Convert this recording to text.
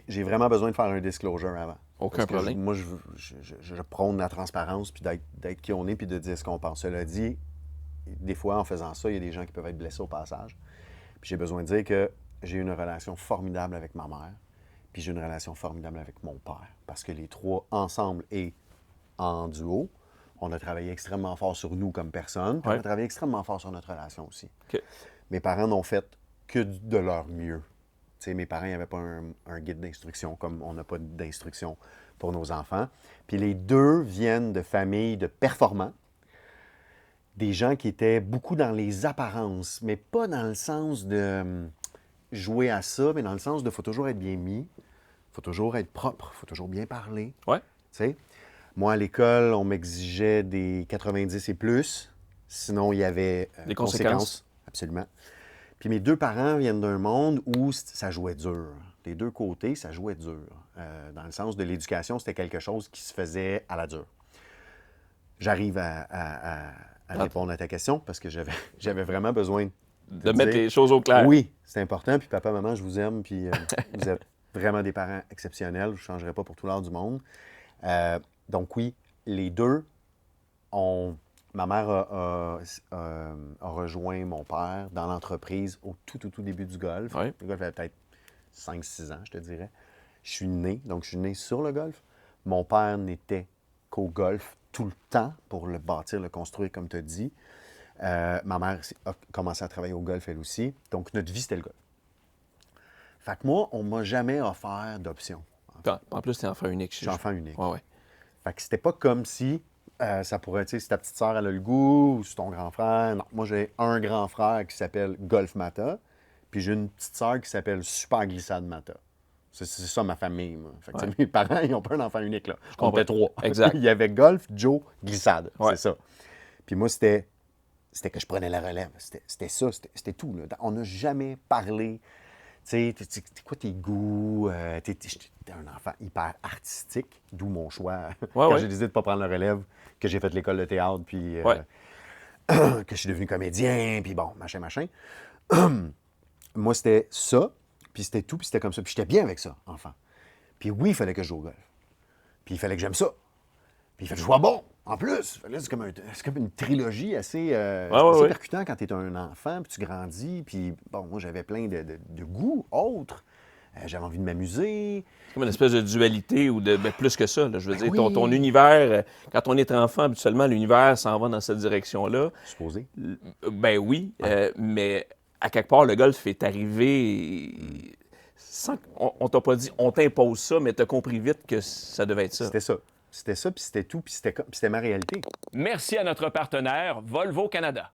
J'ai vraiment besoin de faire un disclosure avant. Aucun Parce que problème. moi, je prône la transparence, puis d'être qui on est, puis de dire ce qu'on pense. Cela dit, des fois, en faisant ça, il y a des gens qui peuvent être blessés au passage. Puis j'ai besoin de dire que j'ai une relation formidable avec ma mère, puis j'ai une relation formidable avec mon père. Parce que les trois, ensemble et en duo, on a travaillé extrêmement fort sur nous comme personne, puis on Ouais. a travaillé extrêmement fort sur notre relation aussi. OK. Mes parents n'ont fait que de leur mieux. Tu sais, mes parents n'avaient pas un guide d'instruction comme on n'a pas d'instruction pour nos enfants. Puis les deux viennent de familles de performants, des gens qui étaient beaucoup dans les apparences, mais pas dans le sens de jouer à ça, mais dans le sens de faut toujours être bien mis, faut toujours être propre, faut toujours bien parler. Ouais. Tu sais, moi, à l'école, on m'exigeait des 90 et plus, sinon il y avait Des conséquences. conséquences. Absolument. Puis mes deux parents viennent d'un monde où ça jouait dur. Des deux côtés, ça jouait dur. Dans le sens de l'éducation, c'était quelque chose qui se faisait à la dure. J'arrive à répondre à ta question parce que j'avais vraiment besoin De te mettre dire, les choses au clair. oui, c'est important. Puis papa, maman, je vous aime. Puis vous êtes vraiment des parents exceptionnels. Je ne changerai pas pour tout l'or du monde. Donc oui, les deux ont... Ma mère a rejoint mon père dans l'entreprise au tout début du golf. Ouais. Le golf avait peut-être 5-6 ans, je te dirais. Je suis né, donc je suis né sur le golf. Mon père n'était qu'au golf tout le temps pour le bâtir, le construire, comme tu as dit. Ma mère a commencé à travailler au golf, elle aussi. Donc, notre vie, c'était le golf. Fait que moi, on ne m'a jamais offert d'option. En plus, t'es enfant unique. Je suis enfant unique. Ouais. Fait que c'était pas comme si ça pourrait, tu sais, si ta petite sœur, elle a le goût, ou si ton grand frère. Non, moi, j'ai un grand frère qui s'appelle Golf Mata, puis j'ai une petite sœur qui s'appelle Super Glissade Mata. C'est ça ma famille, moi. Fait que, tu sais, mes parents, ils n'ont pas un enfant unique, là. On était trois. Exact. Il y avait Golf, Joe, Glissade. Ouais. C'est ça. Puis moi, c'était que je prenais la relève. C'était ça, c'était tout, là. On n'a jamais parlé. Tu sais, t'es quoi tes goûts? J'étais un enfant hyper artistique, d'où mon choix. Quand ouais. j'ai décidé de ne pas prendre la relève, que j'ai fait l'école de théâtre, puis Ouais. que je suis devenu comédien, puis bon, machin. Moi, c'était ça, puis c'était tout, puis c'était comme ça. Puis j'étais bien avec ça, enfant. Puis oui, il fallait que je joue au golf. Puis il fallait que j'aime ça. Puis il fallait que je sois bon, en plus. C'est comme une trilogie assez, assez percutant quand tu es un enfant, puis tu grandis. Puis bon, moi, j'avais plein de goûts autres. J'avais envie de m'amuser. C'est comme une espèce de dualité ou de plus que ça. Là. Je veux dire, oui. ton univers, quand on est enfant, habituellement, l'univers s'en va dans cette direction-là. Supposé. Ben oui, mais à quelque part, le golf est arrivé sans qu'on t'a pas dit, on t'impose ça, mais tu as compris vite que ça devait être ça. C'était ça, puis c'était tout, puis c'était ma réalité. Merci à notre partenaire Volvo Canada.